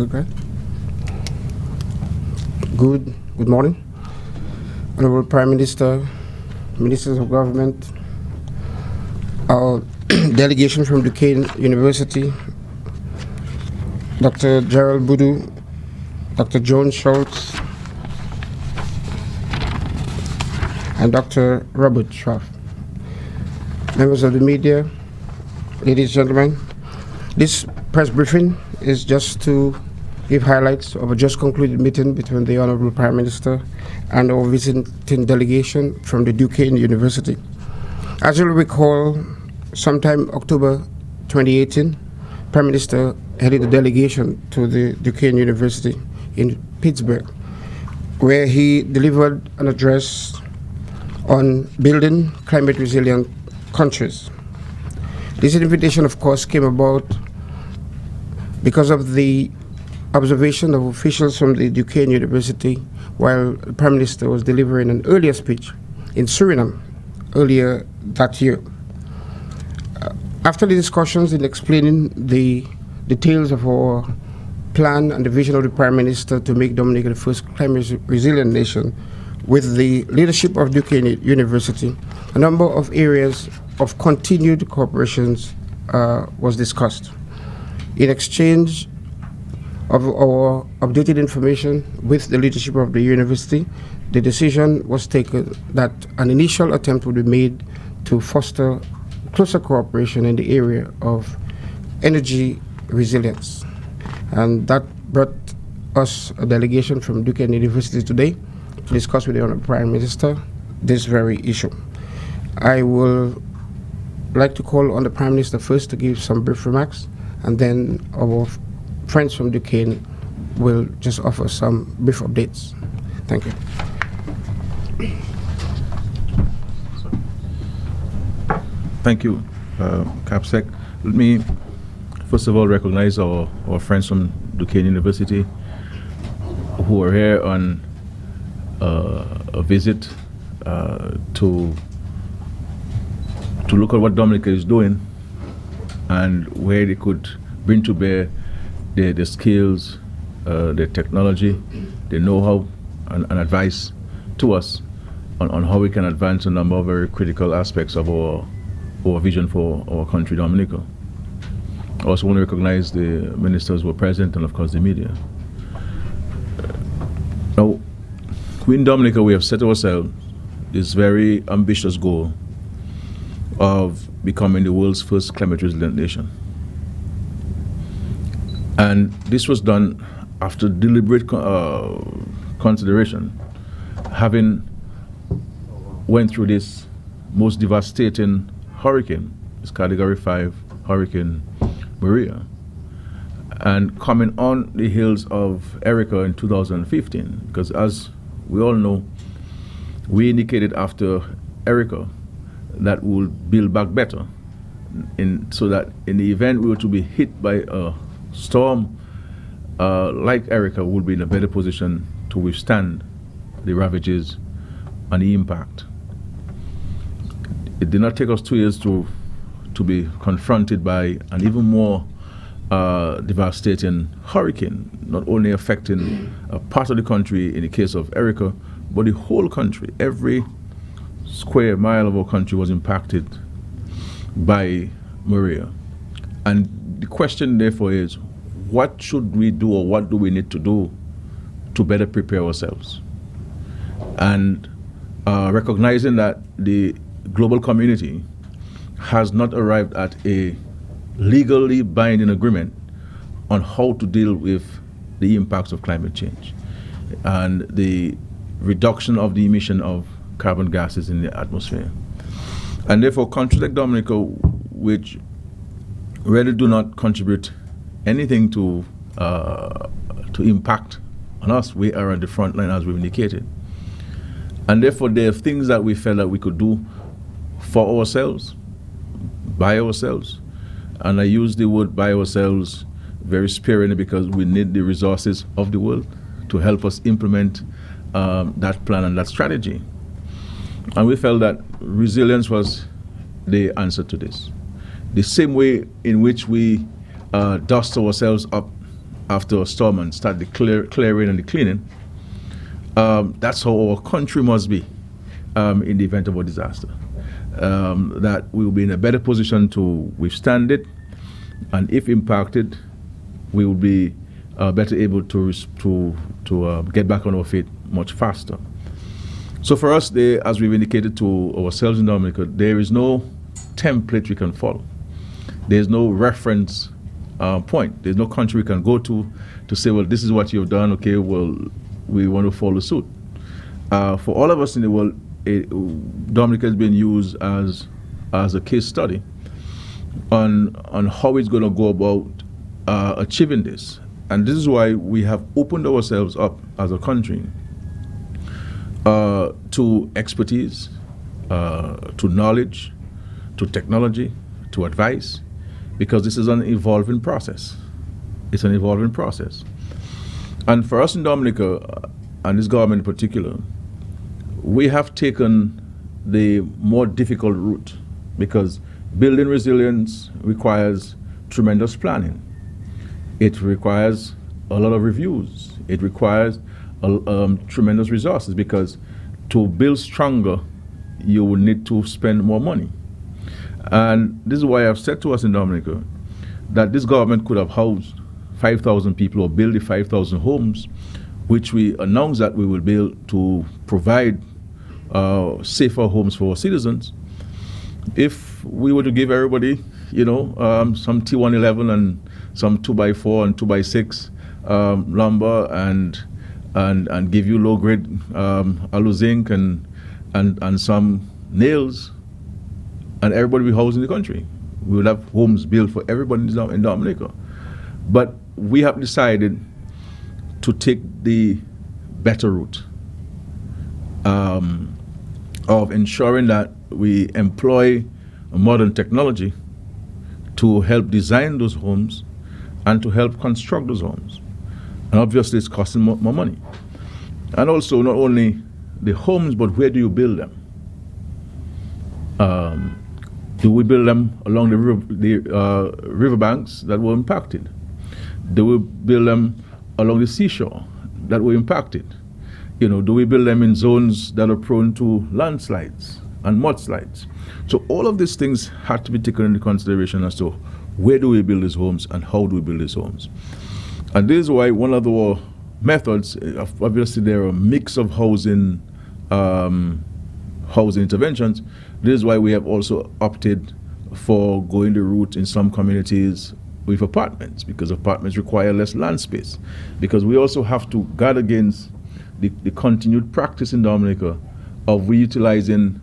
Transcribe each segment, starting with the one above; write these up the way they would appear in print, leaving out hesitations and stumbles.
Okay. Good morning, Honorable Prime Minister, Ministers of Government, our delegation from Duquesne University, Dr. Gerald Boudou, Dr. Joan Schultz, and Dr. Robert Schroff. Members of the media, ladies and gentlemen, this press briefing is just to give highlights of a just concluded meeting between the Honorable Prime Minister and our visiting delegation from the Duquesne University. As you'll recall, sometime October 2018, Prime Minister headed the delegation to the Duquesne University in Pittsburgh, where he delivered an address on building climate resilient countries. This invitation, of course, came about because of the observation of officials from the Duquesne University while the Prime Minister was delivering an earlier speech in Suriname earlier that year. After the discussions in explaining the details of our plan and the vision of the Prime Minister to make Dominica the first climate resilient nation, with the leadership of Duquesne University, a number of areas of continued cooperation was discussed. In exchange of our updated information with the leadership of the university, the decision was taken that an initial attempt would be made to foster closer cooperation in the area of energy resilience. And that brought us a delegation from Duquesne University today to discuss with the Honorable Prime Minister this very issue. I will like to call on the Prime Minister first to give some brief remarks, and then our friends from Duquesne will just offer some brief updates. Thank you. Thank you, CAPSEC. Let me first of all recognize our friends from Duquesne University who are here on a visit to look at what Dominica is doing and where they could bring to bear their skills, their technology, their know-how and advice to us on how we can advance a number of very critical aspects of our vision for our country, Dominica. I also want to recognize the ministers who were present and of course the media. Now, we in Dominica, we have set ourselves this very ambitious goal of becoming the world's first climate resilient nation. And this was done after deliberate consideration, having went through this most devastating hurricane, this Category 5 Hurricane Maria, and coming on the heels of Erica in 2015, because as we all know, we indicated after Erica that we'll build back better, so that in the event we were to be hit by a storm like Erica, we'll be in a better position to withstand the ravages and the impact. It did not take us 2 years to be confronted by an even more devastating hurricane, not only affecting a part of the country in the case of Erica, but the whole country. Every square mile of our country was impacted by Maria. And the question therefore is, what should we do, or what do we need to do to better prepare ourselves? And recognizing that the global community has not arrived at a legally binding agreement on how to deal with the impacts of climate change and the reduction of the emission of carbon gases in the atmosphere. And therefore, countries like Dominica, which really do not contribute anything to impact on us, we are at the front line, as we've indicated. And therefore, there are things that we felt that we could do for ourselves, by ourselves. And I use the word by ourselves very sparingly because we need the resources of the world to help us implement that plan and that strategy. And we felt that resilience was the answer to this. The same way in which we dust ourselves up after a storm and start the clearing and the cleaning. That's how our country must be in the event of a disaster. That we will be in a better position to withstand it, and if impacted, we will be better able to get back on our feet much faster. So for us, as we've indicated to ourselves in Dominica, there is no template we can follow. There's no reference point. There's no country we can go to say, well, this is what you've done. Okay, well, we want to follow suit. For all of us in the world, Dominica has been used as a case study on how it's going to go about achieving this. And this is why we have opened ourselves up as a country to expertise, to knowledge, to technology, to advice, because this is an evolving process. It's an evolving process. And for us in Dominica, and this government in particular, we have taken the more difficult route, because building resilience requires tremendous planning. It requires a lot of reviews. It requires tremendous resources, because to build stronger, you will need to spend more money. And this is why I've said to us in Dominica that this government could have housed 5,000 people or build the 5,000 homes, which we announced that we will build to provide safer homes for our citizens. If we were to give everybody, some T111 and some 2x4 and 2x6 lumber and give you low-grade alu zinc and some nails, and everybody will be housed in the country. We will have homes built for everybody in Dominica. But we have decided to take the better route of ensuring that we employ modern technology to help design those homes and to help construct those homes. And obviously it's costing more money. And also not only the homes, but where do you build them? Do we build them along the riverbanks that were impacted? Do we build them along the seashore that were impacted? Do we build them in zones that are prone to landslides and mudslides? So all of these things had to be taken into consideration as to where do we build these homes and how do we build these homes. And this is why one of the methods, obviously there are a mix of housing interventions. This is why we have also opted for going the route in some communities with apartments, because apartments require less land space. Because we also have to guard against the continued practice in Dominica of reutilizing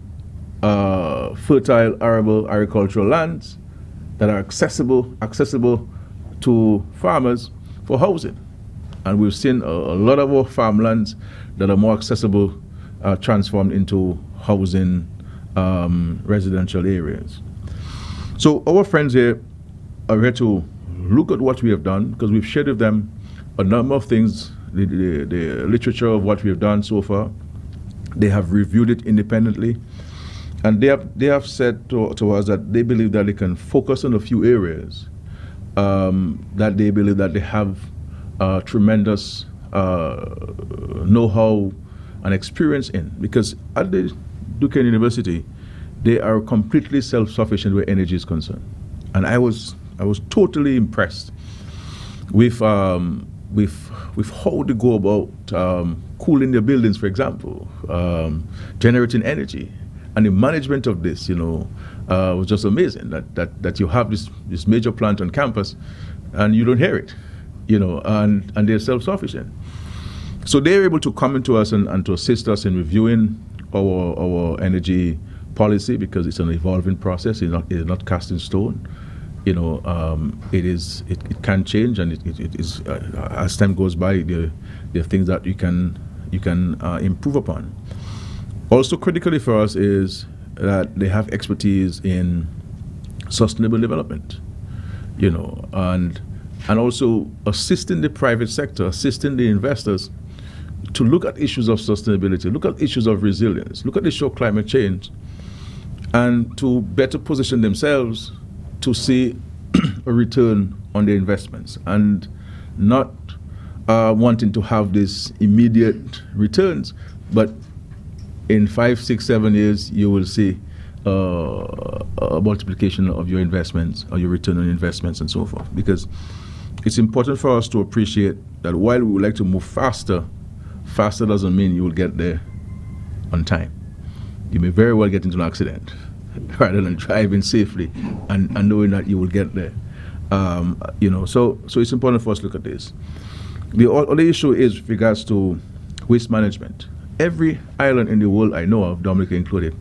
fertile, arable agricultural lands that are accessible to farmers for housing. And we've seen a lot of our farmlands that are more accessible transformed into housing residential areas. So our friends here are here to look at what we have done, because we've shared with them a number of things, the literature of what we have done so far. They have reviewed it independently, and they have said to us that they believe that they can focus on a few areas that they believe that they have tremendous know-how and experience in, because at the Duquesne University, they are completely self-sufficient where energy is concerned. And I was totally impressed with how they go about cooling their buildings, for example, generating energy, and the management of this. Was just amazing. That you have this major plant on campus, and you don't hear it, and they're self-sufficient. So they're able to come into us and to assist us in reviewing our energy policy, because it's an evolving process. It's not cast in stone. It can change, and it is as time goes by, there are things that you can improve upon. Also critically for us is that they have expertise in sustainable development, and also assisting the private sector, assisting the investors to look at issues of sustainability, look at issues of resilience, look at the issue of climate change, and to better position themselves to see a return on their investments. And not wanting to have this immediate returns, but in 5, 6, 7 years, you will see a multiplication of your investments or your return on investments and so forth. Because it's important for us to appreciate that while we would like to move faster, faster doesn't mean you will get there on time. You may very well get into an accident rather than driving safely and knowing that you will get there. So it's important for us to look at this. The other issue is with regards to waste management. Every island in the world I know of, Dominica included,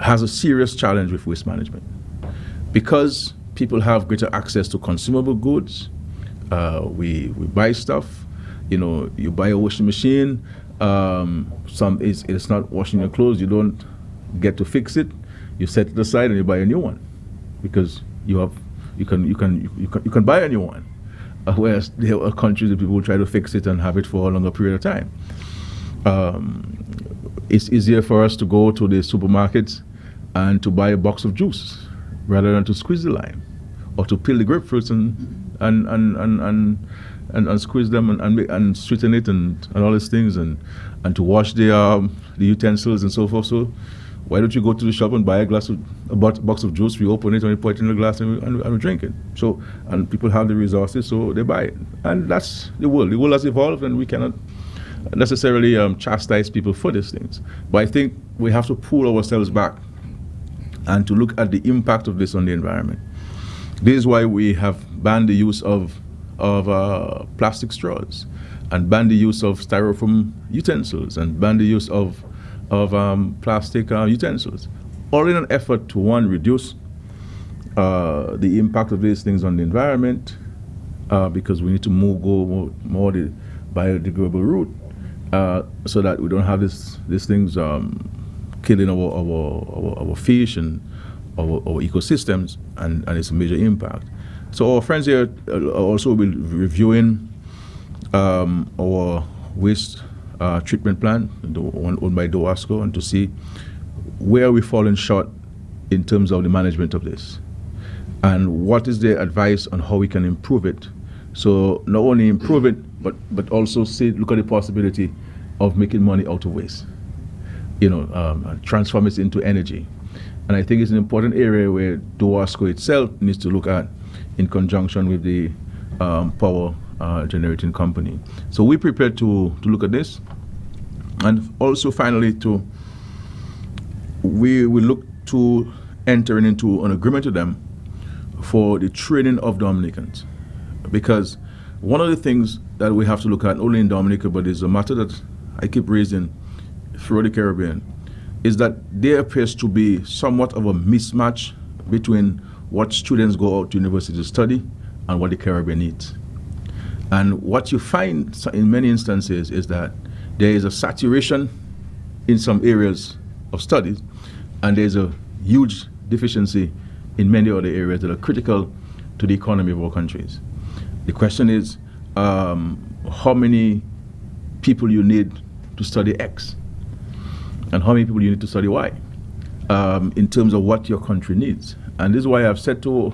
has a serious challenge with waste management. Because people have greater access to consumable goods, we buy stuff, you buy a washing machine, it's not washing your clothes, you don't get to fix it, you set it aside and you buy a new one because you can buy a new one. Whereas there are countries that people try to fix it and have it for a longer period of time. It's easier for us to go to the supermarkets and to buy a box of juice rather than to squeeze the lime or to peel the grapefruits and squeeze them and sweeten it and all these things and to wash the utensils and so forth. So why don't you go to the shop and buy a box of juice, we open it and we put it in the glass and we drink it. So, and people have the resources, so they buy it. And that's the world. The world has evolved and we cannot necessarily chastise people for these things. But I think we have to pull ourselves back and to look at the impact of this on the environment. This is why we have banned the use of plastic straws and banned the use of styrofoam utensils and banned the use of plastic utensils, all in an effort to, one, reduce the impact of these things on the environment, because we need to go more the biodegradable route, so that we don't have these things killing our fish and our ecosystems, and it's a major impact. So our friends here also will be reviewing our waste treatment plan, the one owned by DOASCO, and to see where we're falling short in terms of the management of this, and what is their advice on how we can improve it. So not only improve it, but also look at the possibility of making money out of waste, transform it into energy. And I think it's an important area where DOASCO itself needs to look at in conjunction with the power generating company. So we're prepared to look at this. And also finally, we will look to entering into an agreement with them for the training of Dominicans. Because one of the things that we have to look at, not only in Dominica, but is a matter that I keep raising throughout the Caribbean, is that there appears to be somewhat of a mismatch between what students go out to university to study and what the Caribbean needs. And what you find in many instances is that there is a saturation in some areas of studies, and there's a huge deficiency in many other areas that are critical to the economy of our countries. The question is, how many people you need to study X, and how many people you need to study Y, in terms of what your country needs. And this is why I've said to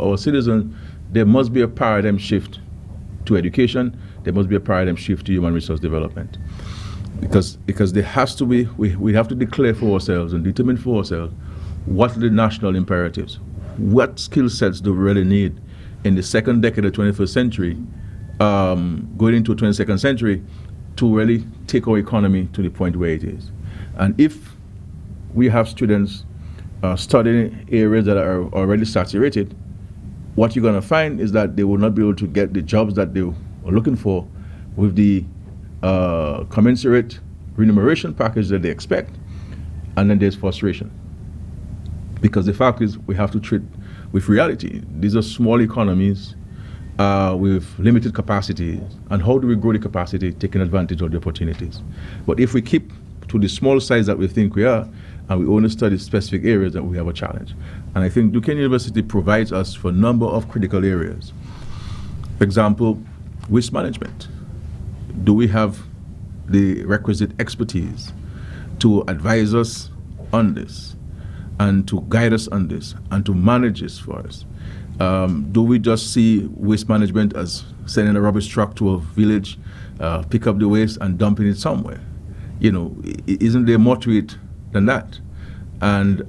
our citizens, there must be a paradigm shift to education, there must be a paradigm shift to human resource development. Because there has to be, we have to declare for ourselves and determine for ourselves what are the national imperatives. What skill sets do we really need in the second decade of the 21st century, going into the 22nd century, to really take our economy to the point where it is. And if we have students studying areas that are already saturated, what you're going to find is that they will not be able to get the jobs that they are looking for with the commensurate remuneration package that they expect, and then there's frustration. Because the fact is, we have to treat with reality. These are small economies with limited capacity, and how do we grow the capacity, taking advantage of the opportunities? But if we keep to the small size that we think we are, and we only study specific areas, that we have a challenge. And I think Duquesne University provides us for a number of critical areas. For example, waste management. Do we have the requisite expertise to advise us on this, and to guide us on this, and to manage this for us? Do we just see waste management as sending a rubbish truck to a village, pick up the waste and dumping it somewhere? Isn't there more to it than that? And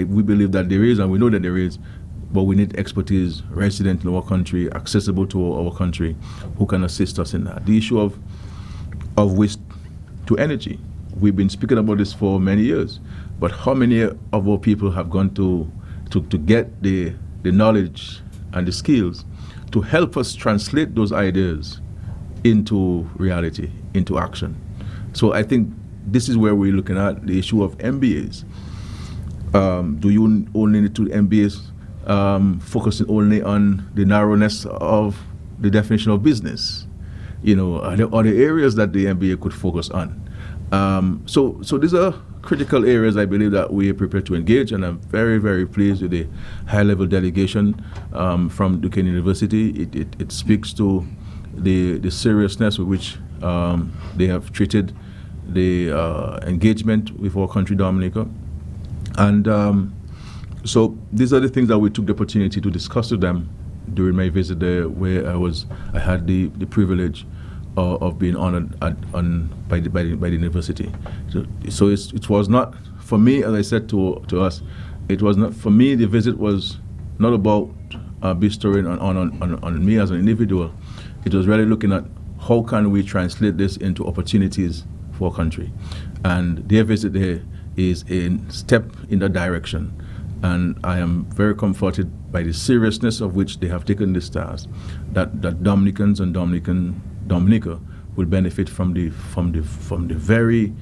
we believe that there is, and we know that there is, but we need expertise resident in our country, accessible to our country, who can assist us in that. The issue of waste to energy. We've been speaking about this for many years, but how many of our people have gone to get the knowledge and the skills to help us translate those ideas into reality, into action? So I think this is where we're looking at the issue of MBAs. Do you only need to MBAs focusing only on the narrowness of the definition of business? Are there other areas that the MBA could focus on? So these are critical areas I believe that we are prepared to engage, and I'm very, very pleased with the high-level delegation from Duquesne University. It speaks to the seriousness with which they have treated the engagement with our country, Dominica. And so these are the things that we took the opportunity to discuss with them during my visit there, where I had the privilege of being honored by the university. So it was not, for me, as I said to us, it was not, for me, the visit was not about bestowing on me as an individual. It was really looking at how can we translate this into opportunities for our country. And their visit there is a step in that direction. And I am very comforted by the seriousness of which they have taken this task, that Dominicans and Dominica will benefit from the very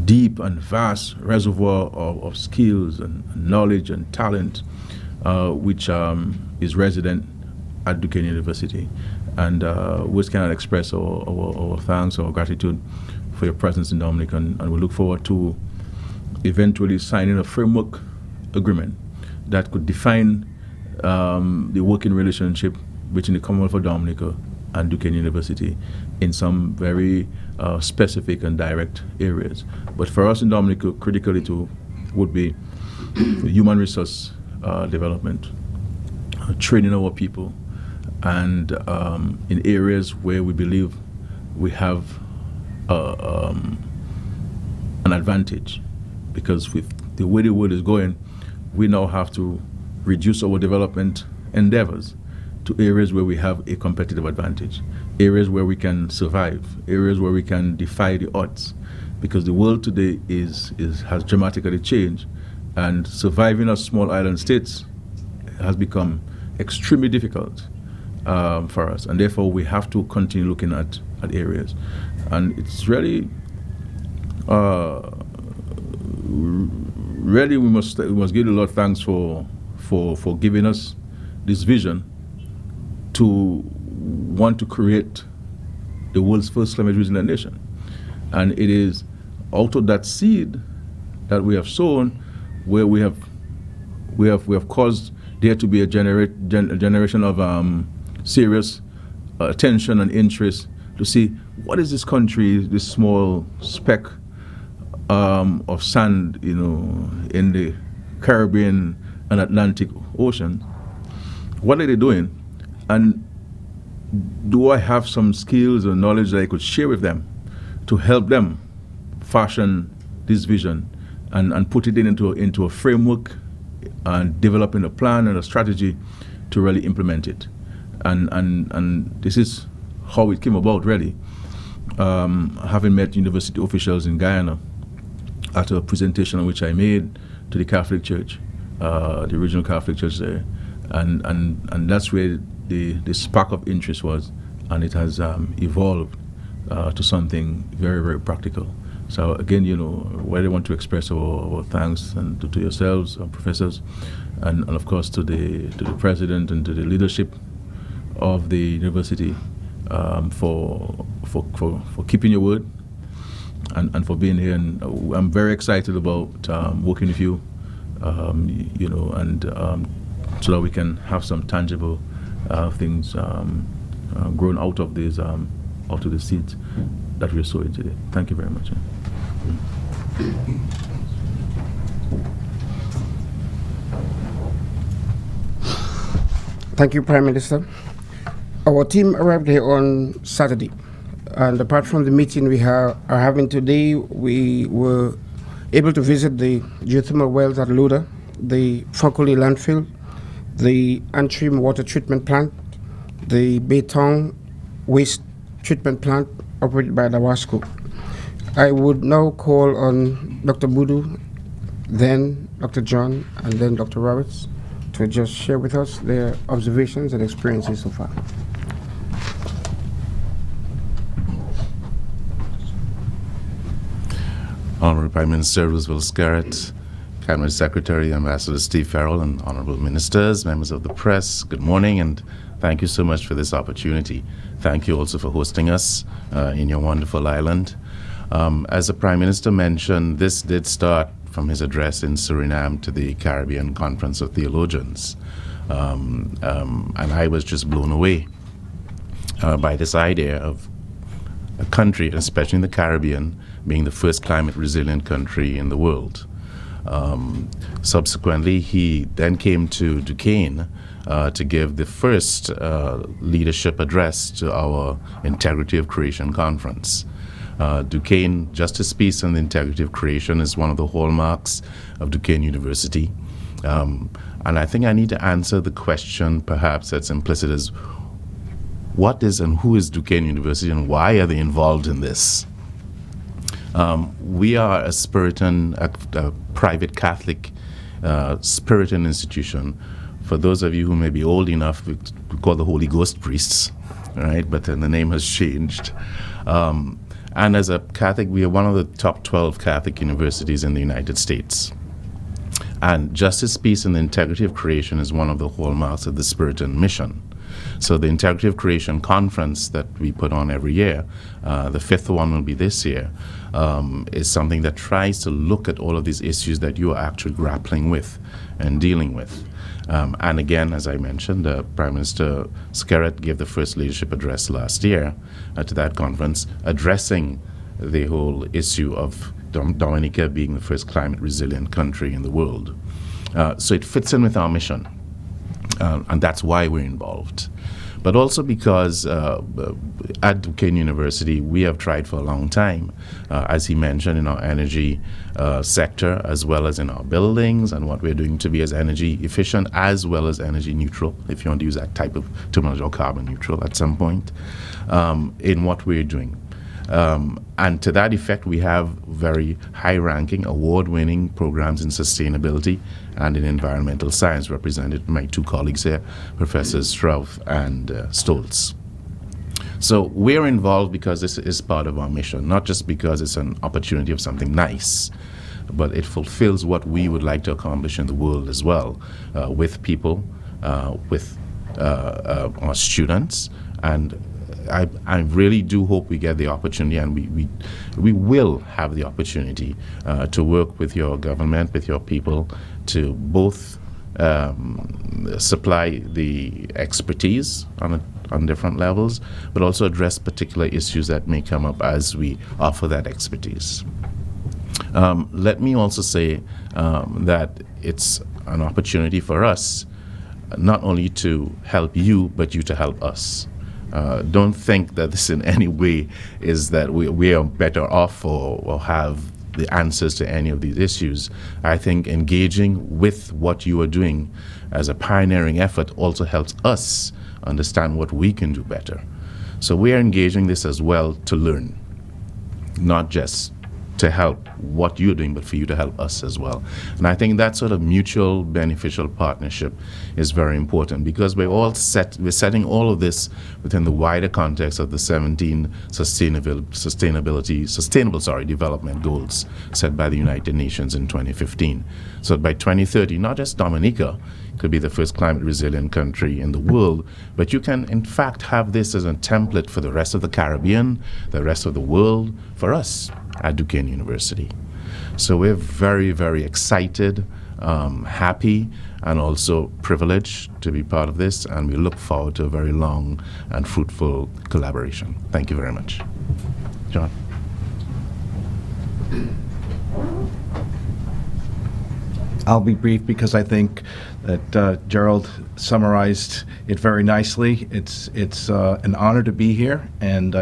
deep and vast reservoir of skills and knowledge and talent which is resident at Duquesne University. And we cannot express our thanks or gratitude for your presence in Dominica, and we look forward to eventually signing a framework agreement that could define the working relationship between the Commonwealth of Dominica and Duquesne University in some very specific and direct areas. But for us in Dominica, critically too, would be human resource development, training our people, and in areas where we believe we have an advantage. Because with the way the world is going, we now have to reduce our development endeavors to areas where we have a competitive advantage, areas where we can survive, areas where we can defy the odds. Because the world today has dramatically changed, and surviving as small island states has become extremely difficult for us. And therefore, we have to continue looking at areas. And it's really we must give a lot of thanks for giving us this vision to want to create the world's first climate resilient nation. And it is out of that seed that we have sown where we have caused there to be a generation of serious attention and interest to see what is this country, this small speck of sand, in the Caribbean and Atlantic Ocean. What are they doing? And do I have some skills or knowledge that I could share with them to help them fashion this vision and put it into a framework and developing a plan and a strategy to really implement it. And this is how it came about, really. Having met university officials in Guyana at a presentation which I made to the Catholic Church, the original Catholic Church there, and that's where the spark of interest was, and it has evolved to something very, very practical. So again, where I want to express our thanks and to yourselves, professors, and of course to the president and to the leadership of the university for keeping your word and for being here. And I'm very excited about working with you, so that we can have some tangible things grown out of these out of the seeds that we're sowing today. Thank you very much. Thank you, Prime Minister. Our team arrived here on Saturday, and apart from the meeting we are having today, we were able to visit the geothermal wells at Luda, the Fokoli landfill, the Antrim water treatment plant, the Betong waste treatment plant operated by Dawasco. I would now call on Dr. Budu, then Dr. John, and then Dr. Roberts to just share with us their observations and experiences so far. Honorable Prime Minister Roosevelt Skerrit, Cabinet Secretary, Ambassador Steve Farrell, and honorable ministers, members of the press, good morning, and thank you so much for this opportunity. Thank you also for hosting us in your wonderful island. As the Prime Minister mentioned, this did start from his address in Suriname to the Caribbean Conference of Theologians. And I was just blown away by this idea of a country, especially in the Caribbean, being the first climate resilient country in the world. Subsequently, he then came to Duquesne to give the first leadership address to our Integrity of Creation Conference. Duquesne, Justice, Peace, and the Integrity of Creation is one of the hallmarks of Duquesne University. And I think I need to answer the question perhaps that's implicit as what is and who is Duquesne University and why are they involved in this? We are a a private Catholic Puritan institution. For those of you who may be old enough, we call the Holy Ghost priests, right? But then the name has changed. And as a Catholic, we are one of the top 12 Catholic universities in the United States. And Justice, Peace, and the Integrity of Creation is one of the hallmarks of the Puritan mission. So the Integrity of Creation Conference that we put on every year, the fifth one will be this year, is something that tries to look at all of these issues that you are actually grappling with and dealing with. And again, as I mentioned, Prime Minister Skerrit gave the first leadership address last year to that conference, addressing the whole issue of Dominica being the first climate resilient country in the world. So it fits in with our mission, and that's why we're involved. But also because at Duquesne University, we have tried for a long time, as he mentioned, in our energy sector, as well as in our buildings, and what we're doing to be as energy efficient as well as energy neutral, if you want to use that type of terminology, or carbon neutral at some point, in what we're doing. And to that effect, we have very high-ranking, award-winning programs in sustainability and in environmental science, represented by my two colleagues here, Professors Strauff and Stoltz. So we're involved because this is part of our mission, not just because it's an opportunity of something nice, but it fulfills what we would like to accomplish in the world as well, with people, with our students, and I really do hope we get the opportunity, and we will have the opportunity to work with your government, with your people, to both supply the expertise on different levels, but also address particular issues that may come up as we offer that expertise. Let me also say that it's an opportunity for us not only to help you, but you to help us. Don't think that this in any way is that we are better off or have the answers to any of these issues. I think engaging with what you are doing as a pioneering effort also helps us understand what we can do better. So we are engaging this as well to learn, not just to help what you're doing, but for you to help us as well. And I think that sort of mutual beneficial partnership is very important, because we're setting all of this within the wider context of the 17 sustainable development goals set by the United Nations in 2015. So by 2030, not just Dominica could be the first climate resilient country in the world, but you can in fact have this as a template for the rest of the Caribbean, the rest of the world, for us at Duquesne University. So we're very, very excited, happy, and also privileged to be part of this, and we look forward to a very long and fruitful collaboration. Thank you very much. John. I'll be brief because I think that Gerald summarized it very nicely. It's an honor to be here, and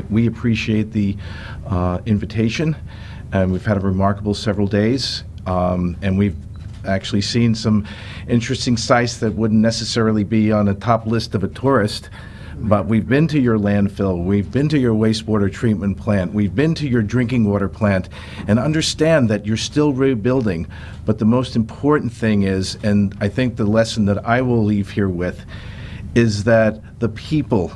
we appreciate the invitation. And we've had a remarkable several days, and we've actually seen some interesting sites that wouldn't necessarily be on the top list of a tourist. But we've been to your landfill, we've been to your wastewater treatment plant, we've been to your drinking water plant, and understand that you're still rebuilding. But the most important thing is, and I think the lesson that I will leave here with, is that the people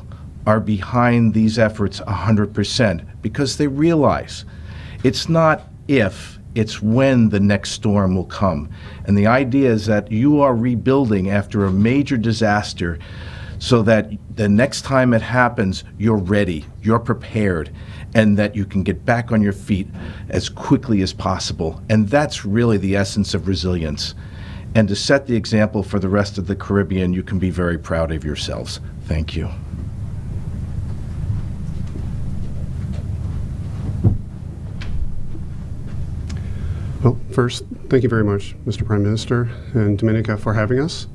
are behind these efforts 100%, because they realize it's not if, it's when the next storm will come. And the idea is that you are rebuilding after a major disaster, so that the next time it happens, you're ready, you're prepared, and that you can get back on your feet as quickly as possible. And that's really the essence of resilience. And to set the example for the rest of the Caribbean, you can be very proud of yourselves. Thank you. Well, first, thank you very much, Mr. Prime Minister and Dominica, for having us.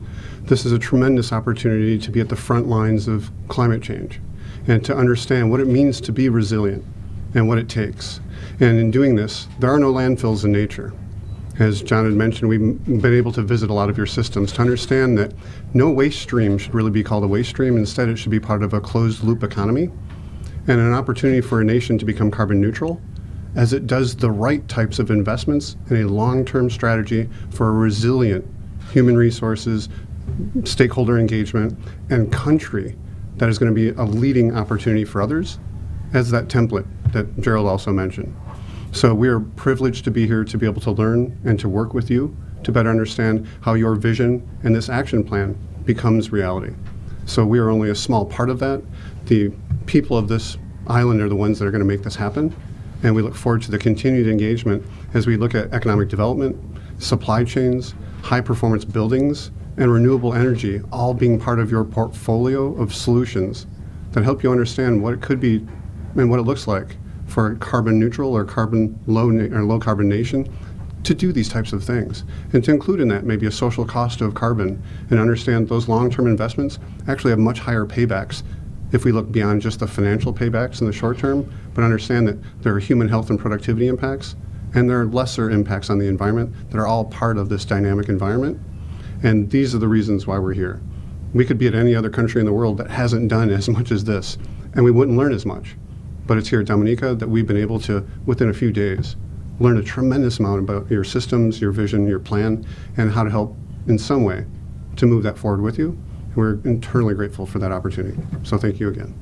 This is a tremendous opportunity to be at the front lines of climate change and to understand what it means to be resilient and what it takes. And in doing this, there are no landfills in nature. As John had mentioned, we've been able to visit a lot of your systems to understand that no waste stream should really be called a waste stream. Instead, it should be part of a closed loop economy and an opportunity for a nation to become carbon neutral as it does the right types of investments in a long-term strategy for a resilient human resources, stakeholder engagement, and country that is going to be a leading opportunity for others as that template that Gerald also mentioned. So we are privileged to be here to be able to learn and to work with you to better understand how your vision and this action plan becomes reality. So we are only a small part of that. The people of this island are the ones that are going to make this happen, and we look forward to the continued engagement as we look at economic development, supply chains, high-performance buildings, and renewable energy all being part of your portfolio of solutions that help you understand what it could be and what it looks like for a carbon neutral or low carbon nation to do these types of things, and to include in that maybe a social cost of carbon, and understand those long-term investments actually have much higher paybacks if we look beyond just the financial paybacks in the short term, but understand that there are human health and productivity impacts, and there are lesser impacts on the environment that are all part of this dynamic environment. And these are the reasons why we're here. We could be at any other country in the world that hasn't done as much as this, and we wouldn't learn as much. But it's here at Dominica that we've been able to, within a few days, learn a tremendous amount about your systems, your vision, your plan, and how to help in some way to move that forward with you. And we're eternally grateful for that opportunity. So thank you again.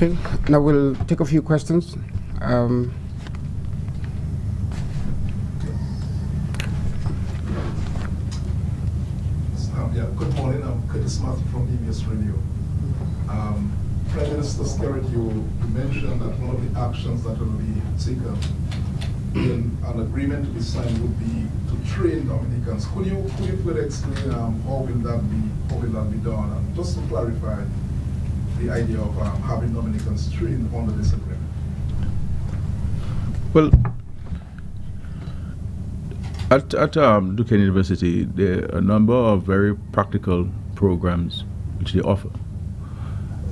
Okay, now we'll take a few questions. Yeah, good morning. I'm Curtis Matthew from EBS Radio. Prime Minister Skerrit, you mentioned that one of the actions that will be taken in an agreement to be signed would be to train Dominicans. Could you further explain how will that be done? And just to clarify the idea of having Dominicans trained under this agreement. Well, at Duquesne University, there are a number of very practical programs which they offer,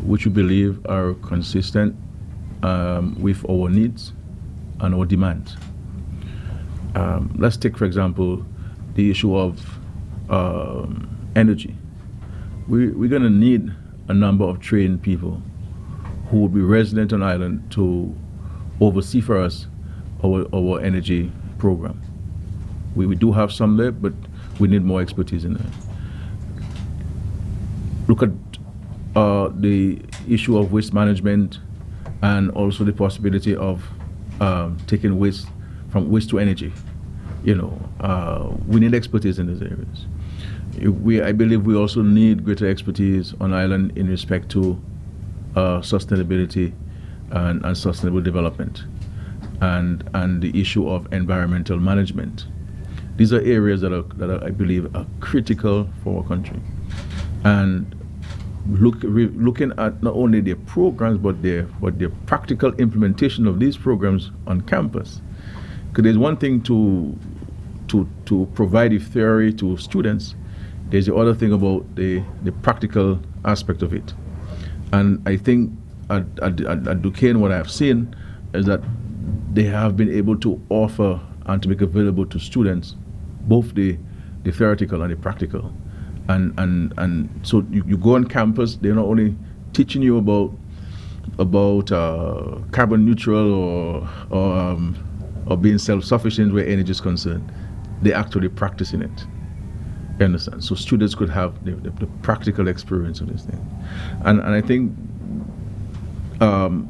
which we believe are consistent with our needs and our demands. Let's take, for example, the issue of energy. We're going to need a number of trained people who will be resident on island to oversee for us our energy program. We do have some there, but we need more expertise in that. Look at the issue of waste management, and also the possibility of taking waste from waste to energy. We need expertise in these areas. I believe we also need greater expertise on island in respect to sustainability and sustainable development, and the issue of environmental management. These are areas that I believe are critical for our country. And looking at not only their programs but their practical implementation of these programs on campus. Because there's one thing to provide the theory to students. There's the other thing about the practical aspect of it. And I think at Duquesne, what I've seen is that they have been able to offer and to make available to students both the theoretical and the practical. And so you go on campus, they're not only teaching you about carbon neutral or being self-sufficient where energy is concerned, they're actually practicing it. You understand? So students could have the practical experience of this thing. And I think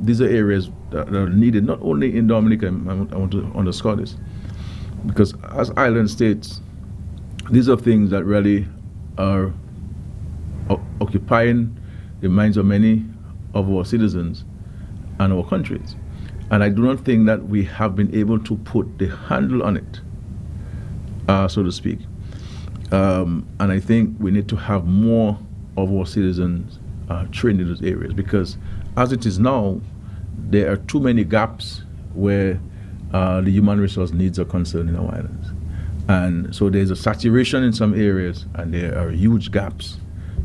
these are areas that are needed not only in Dominica. I want to underscore this, because as island states, these are things that really are occupying the minds of many of our citizens and our countries. And I do not think that we have been able to put the handle on it, so to speak. And I think we need to have more of our citizens trained in those areas, because as it is now, there are too many gaps where the human resource needs are concerned in our islands. And so there's a saturation in some areas, and there are huge gaps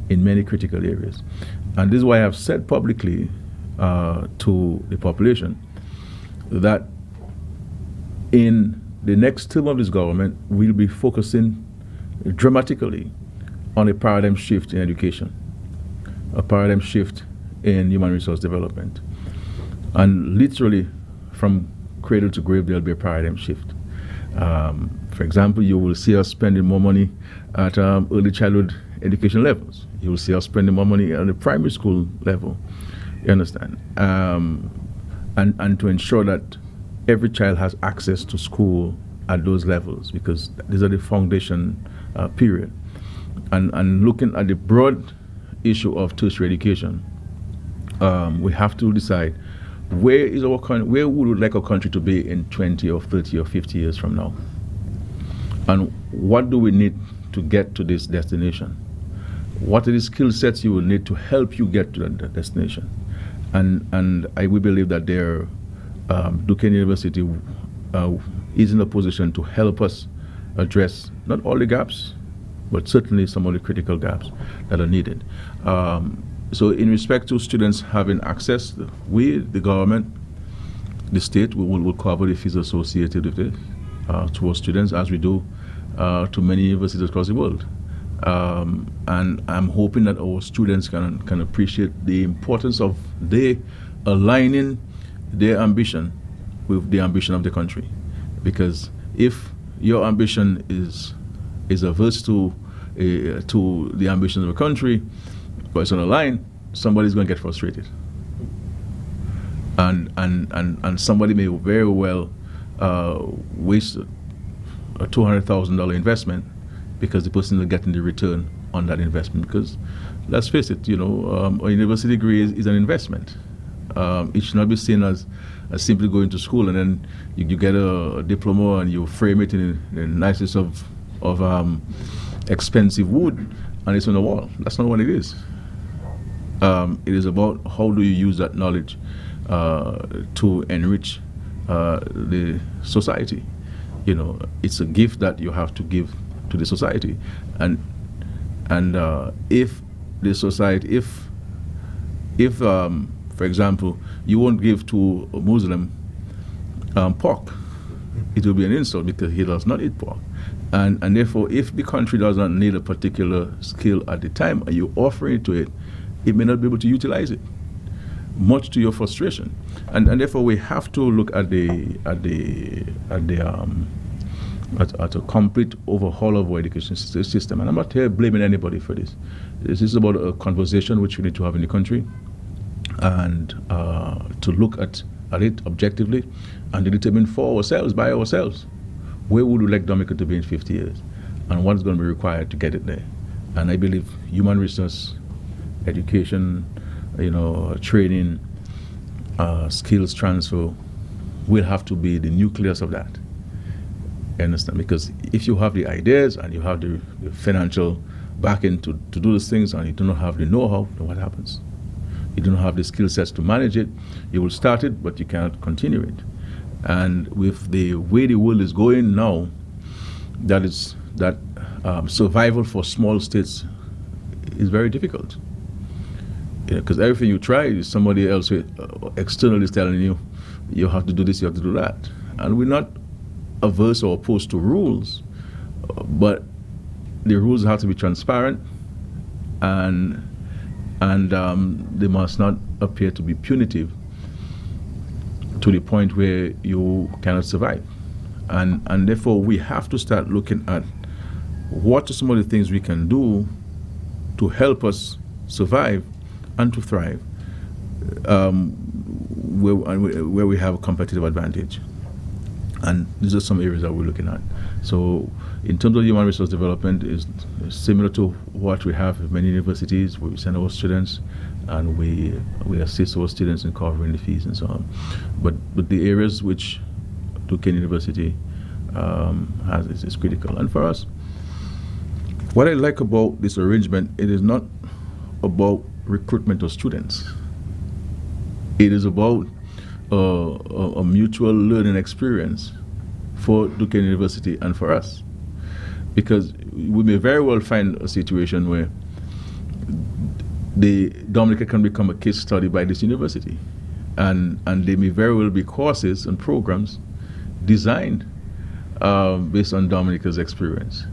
in many critical areas. And this is why I've said publicly to the population that in the next term of this government, we'll be focusing dramatically on a paradigm shift in education, a paradigm shift in human resource development. And literally, from cradle to grave, there'll be a paradigm shift. For example, you will see us spending more money at early childhood education levels. You will see us spending more money at the primary school level. You understand? And to ensure that every child has access to school at those levels, because these are the foundation period. And looking at the broad issue of tertiary education, we have to decide where is our country, where would we like our country to be in 20 or 30 or 50 years from now? And what do we need to get to this destination? What are the skill sets you will need to help you get to that destination? And we believe that Duquesne University is in a position to help us address not all the gaps, but certainly some of the critical gaps that are needed. So in respect to students having access, we, the government, the state, will cover the fees associated with it to our students, as we do to many universities across the world. And I'm hoping that our students can appreciate the importance of they aligning their ambition with the ambition of the country. Because if your ambition is averse to the ambition of the country, but it's on a line, somebody's going to get frustrated. And somebody may very well waste a $200,000 investment because the person is getting the return on that investment. Because let's face it, a university degree is an investment. It should not be seen as simply going to school and then you get a diploma and you frame it in the nicest of expensive wood and it's on the wall. That's not what it is. It is about how do you use that knowledge to enrich the society. It's a gift that you have to give to the society, and if the society, if for example, you won't give to a Muslim pork, it will be an insult because he does not eat pork. And therefore, if the country does not need a particular skill at the time and you offer it to it, it may not be able to utilize it, much to your frustration. And therefore, we have to look at a complete overhaul of our education system. And I'm not here blaming anybody for this. This is about a conversation which we need to have in the country, and to look at it objectively and to determine for ourselves, by ourselves, where would we like Dominica to be in 50 years and what's going to be required to get it there. And I believe human resource, education, training, skills transfer will have to be the nucleus of that. You understand? Because if you have the ideas and you have the financial back in to do those things and you do not have the know-how, then what happens? You do not have the skill sets to manage it. You will start it, but you cannot continue it. And with the way the world is going now, that survival for small states is very difficult. Because everything you try, somebody else externally is telling you, you have to do this, you have to do that. And we're not averse or opposed to rules, but the rules have to be transparent and they must not appear to be punitive to the point where you cannot survive. And therefore we have to start looking at what are some of the things we can do to help us survive and to thrive where we have a competitive advantage. And these are some areas that we're looking at. So in terms of human resource development, is similar to what we have in many universities, where we send our students and we assist our students in covering the fees and so on. But the areas which Duquesne University has is critical. And for us, what I like about this arrangement, it is not about recruitment of students. It is about a mutual learning experience for Duquesne University and for us. Because we may very well find a situation where the Dominica can become a case study by this university. And there may very well be courses and programs designed based on Dominica's experience.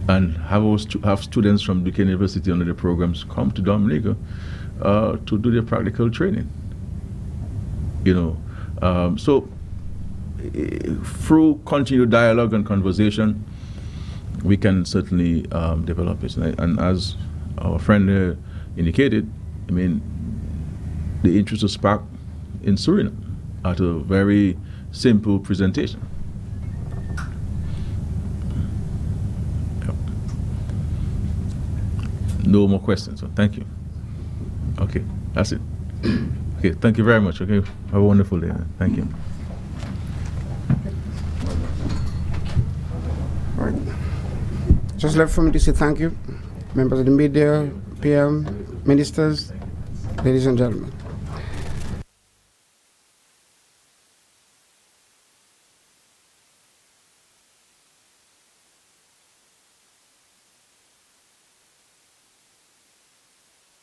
And have students from Duquesne University under the programs come to Dominica to do their practical training. So through continued dialogue and conversation, we can certainly develop it. And as our friend indicated, I mean, the interest was sparked in Suriname at a very simple presentation. Yep. No more questions, so thank you. Okay, that's it. Okay, thank you very much. Okay, have a wonderful day. Thank you. All right. Just left for me to say thank you, members of the media, PM, ministers, ladies and gentlemen.